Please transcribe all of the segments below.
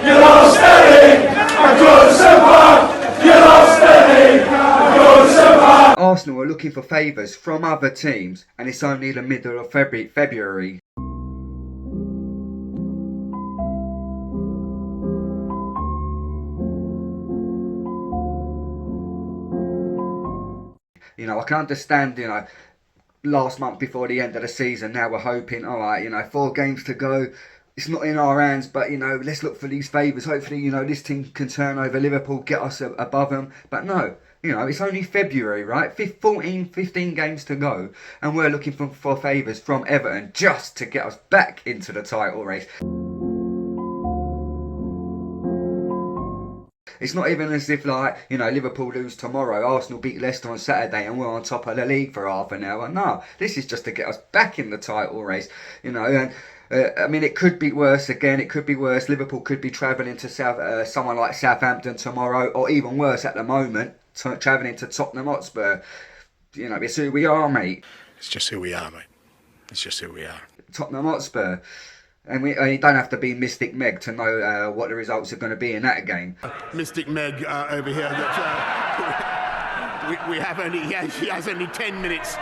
You lost the league, and Goodison Park. You lost the league, and Goodison Park. Arsenal are looking for favours from other teams, and it's only the middle of February. You know, I can understand, you know, last month before the end of the season, now we're hoping, alright, you know, 4 games to go. It's not in our hands, but, you know, let's look for these favours. Hopefully, you know, this team can turn over Liverpool, get us above them. But no, you know, it's only February, right? 15 games to go. And we're looking for favours from Everton just to get us back into the title race. It's not even as if, like, you know, Liverpool lose tomorrow, Arsenal beat Leicester on Saturday and we're on top of the league for half an hour. No, this is just to get us back in the title race, you know. And I mean, it could be worse again. It could be worse. Liverpool could be travelling to someone like Southampton tomorrow, or even worse at the moment, travelling to Tottenham Hotspur. You know, it's who we are, mate. It's just who we are, mate. It's just who we are. Tottenham Hotspur. And you don't have to be Mystic Meg to know what the results are going to be in that game. Mystic Meg over here. We have only, he has only 10 minutes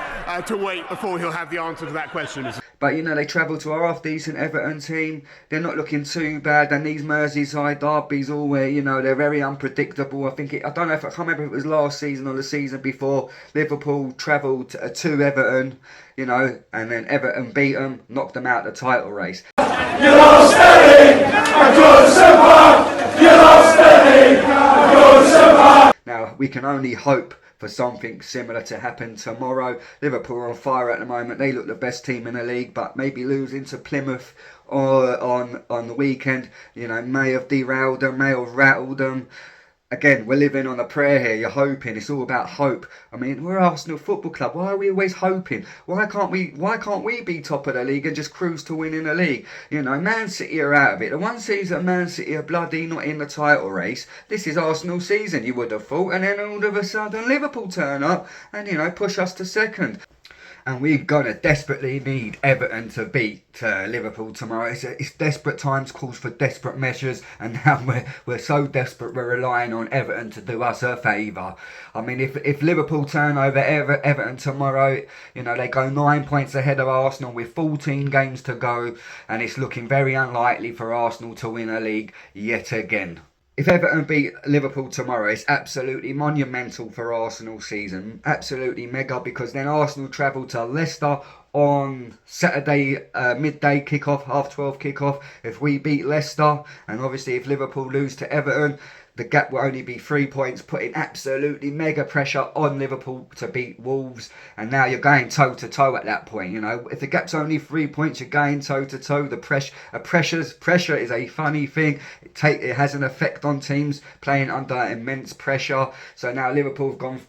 to wait before he'll have the answer to that question. But, you know, they travel to a half-decent Everton team. They're not looking too bad. And these Merseyside derbies, all where, you know, they're very unpredictable. I don't know if I can't remember if it was last season or the season before. Liverpool travelled to Everton, you know, and then Everton beat them, knocked them out of the title race. You lost the league, and Goodison Park. You lost the league, and Goodison Park. Now, we can only hope for something similar to happen tomorrow. Liverpool are on fire at the moment. They look the best team in the league, but maybe losing to Plymouth or on the weekend, you know, may have derailed them, may have rattled them. Again, we're living on a prayer here. You're hoping. It's all about hope. I mean, we're Arsenal Football Club. Why are we always hoping? Why can't we be top of the league and just cruise to winning the league? You know, Man City are out of it. The one season Man City are bloody not in the title race. This is Arsenal season, you would have thought. And then all of a sudden Liverpool turn up and, you know, push us to second. And we're going to desperately need Everton to beat Liverpool tomorrow. It's desperate times, calls for desperate measures. And now we're so desperate, we're relying on Everton to do us a favour. I mean, if Liverpool turn over Everton tomorrow, you know, they go 9 points ahead of Arsenal with 14 games to go. And it's looking very unlikely for Arsenal to win a league yet again. If Everton beat Liverpool tomorrow, it's absolutely monumental for Arsenal's season. Absolutely mega, because then Arsenal travel to Leicester on Saturday midday kickoff, 12:30 kickoff. If we beat Leicester, and obviously if Liverpool lose to Everton, the gap will only be 3 points, putting absolutely mega pressure on Liverpool to beat Wolves. And now you're going toe-to-toe at that point. You know, if the gap's only 3 points, you're going toe-to-toe. The pressure is a funny thing. It has an effect on teams playing under immense pressure. So now Liverpool have gone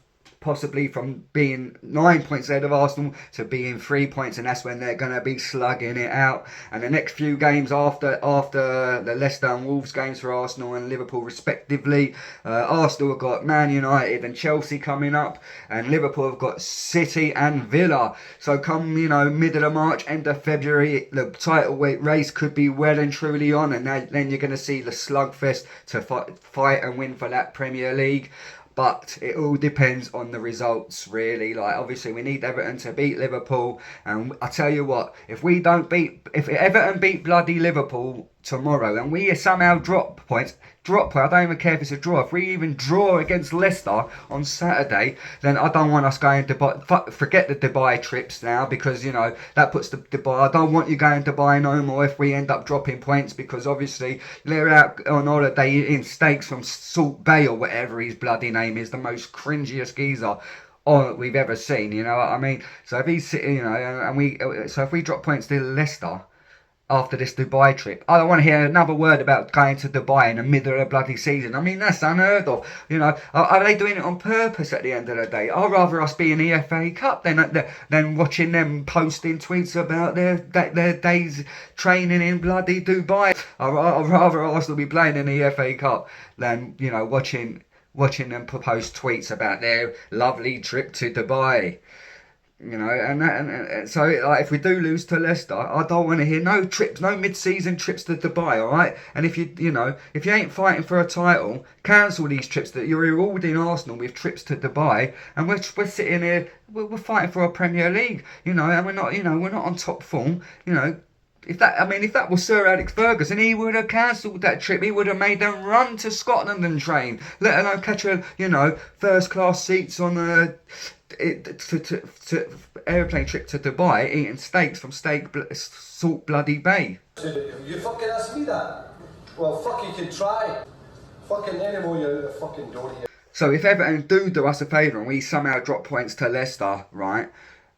possibly from being 9 points ahead of Arsenal to being 3 points, and that's when they're going to be slugging it out. And the next few games after the Leicester and Wolves games for Arsenal and Liverpool respectively, Arsenal have got Man United and Chelsea coming up, and Liverpool have got City and Villa. So come, you know, middle of March, end of February, the title race could be well and truly on, and then you're going to see the slugfest to fight and win for that Premier League. But it all depends on the results, really. Like, obviously, we need Everton to beat Liverpool. And I tell you what, if Everton beat bloody Liverpool tomorrow and we somehow drop points, I don't even care if it's a draw. If we even draw against Leicester on Saturday, then I don't want us going to Dubai. Forget the Dubai trips now, because, you know, that puts the Dubai. I don't want you going to Dubai no more if we end up dropping points, because obviously they're out on holiday in steaks from Salt Bay or whatever his bloody name is, the most cringiest geezer we've ever seen. You know what I mean? So if he's, you know, so if we drop points to Leicester after this Dubai trip, I don't want to hear another word about going to Dubai in the middle of the bloody season. I mean, that's unheard of. You know, are they doing it on purpose at the end of the day? I'd rather us be in the FA Cup than watching them posting tweets about their days training in bloody Dubai. I'd rather Arsenal be playing in the FA Cup than, you know, watching them post tweets about their lovely trip to Dubai. You know, and so like, if we do lose to Leicester, I don't want to hear no trips, no mid-season trips to Dubai, all right? And if if you ain't fighting for a title, cancel these trips. That you're rewarding Arsenal with trips to Dubai, and we're sitting here, we're fighting for a Premier League, and we're not on top form, If that was Sir Alex Ferguson, he would have cancelled that trip. He would have made them run to Scotland and train, let alone catch first class seats on a airplane trip to Dubai, eating steaks from Salt Bloody Bay. You fucking asked me that? Well, fuck, you can try. Fucking anymore, you fucking don't. So if Everton do us a favour and we somehow drop points to Leicester, right?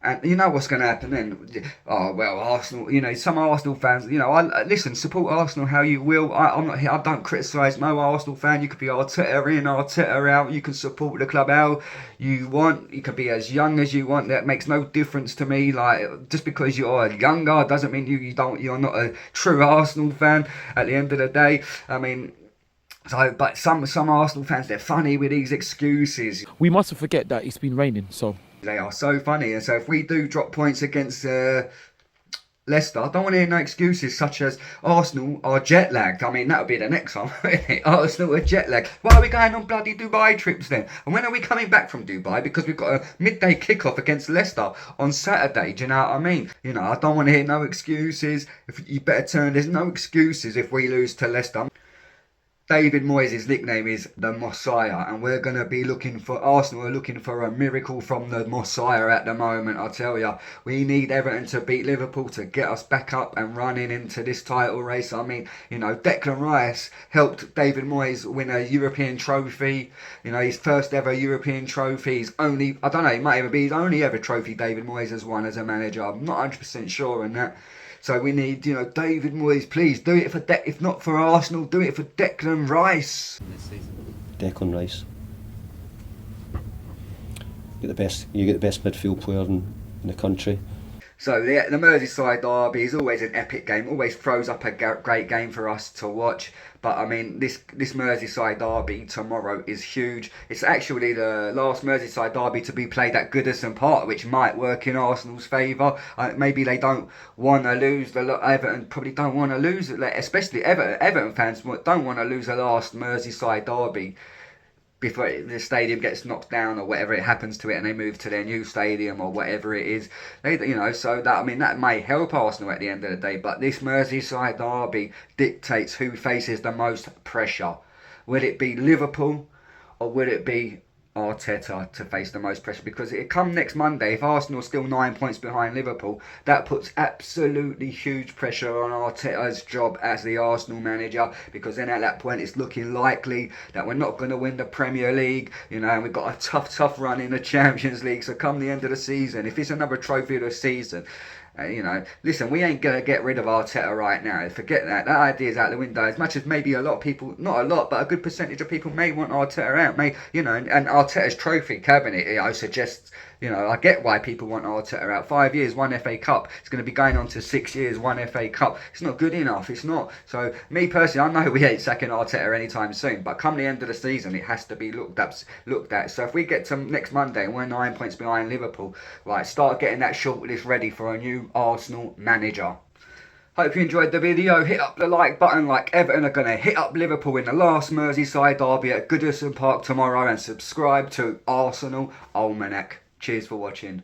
And you know what's going to happen then? Oh well, Arsenal. Some Arsenal fans. Listen, support Arsenal how you will. I'm not here. I don't criticise no Arsenal fan. You could be Arteta in, Arteta out. You can support the club how you want. You can be as young as you want. That makes no difference to me. Like, just because you're younger doesn't mean you're not a true Arsenal fan. At the end of the day, I mean. But some Arsenal fans, they're funny with these excuses. We mustn't forget that it's been raining, so. They are so funny, and so if we do drop points against Leicester, I don't want to hear no excuses such as Arsenal are jet lagged. I mean, that would be the next one, wouldn't it? Arsenal are jet lagged. Why are we going on bloody Dubai trips then? And when are we coming back from Dubai? Because we've got a midday kickoff against Leicester on Saturday. Do you know what I mean? I don't want to hear no excuses. There's no excuses if we lose to Leicester. David Moyes' nickname is the Messiah, and we're going to be Arsenal are looking for a miracle from the Messiah at the moment, I tell you. We need Everton to beat Liverpool to get us back up and running into this title race. I mean, Declan Rice helped David Moyes win a European trophy, his first ever European trophy. It might even be his only ever trophy David Moyes has won as a manager. I'm not 100% sure on that. So we need, David Moyes, please do it if not for Arsenal, do it for Declan Rice. Declan Rice. You get the best midfield player in the country. So the Merseyside Derby is always an epic game, always throws up a great game for us to watch. But I mean, this Merseyside Derby tomorrow is huge. It's actually the last Merseyside Derby to be played at Goodison Park, which might work in Arsenal's favour. Maybe they don't want to lose. Everton probably don't want to lose it, especially Everton fans don't want to lose the last Merseyside Derby before the stadium gets knocked down or whatever it happens to it, and they move to their new stadium or whatever it is. So that may help Arsenal at the end of the day. But this Merseyside Derby dictates who faces the most pressure. Will it be Liverpool or will it be Arteta to face the most pressure? Because it come next Monday, if Arsenal are still 9 points behind Liverpool, that puts absolutely huge pressure on Arteta's job as the Arsenal manager, because then at that point it's looking likely that we're not going to win the Premier League, and we've got a tough run in the Champions League. So come the end of the season, if it's another trophy of the season, listen, we ain't going to get rid of Arteta right now. Forget that. That idea is out the window. As much as maybe a lot of people, not a lot, but a good percentage of people may want Arteta out. And Arteta's trophy cabinet, suggests, I get why people want Arteta out. 5 years, 1 FA Cup. It's going to be going on to 6 years, 1 FA Cup. It's not good enough. It's not. So, me personally, I know we ain't sacking Arteta anytime soon, but come the end of the season, it has to be looked at. So, if we get to next Monday and we're 9 points behind Liverpool, right, start getting that shortlist ready for a new Arsenal manager. Hope you enjoyed the video. Hit up the like button like Everton are going to hit up Liverpool in the last Merseyside Derby at Goodison Park tomorrow, and subscribe to Arsenal Almanac. Cheers for watching.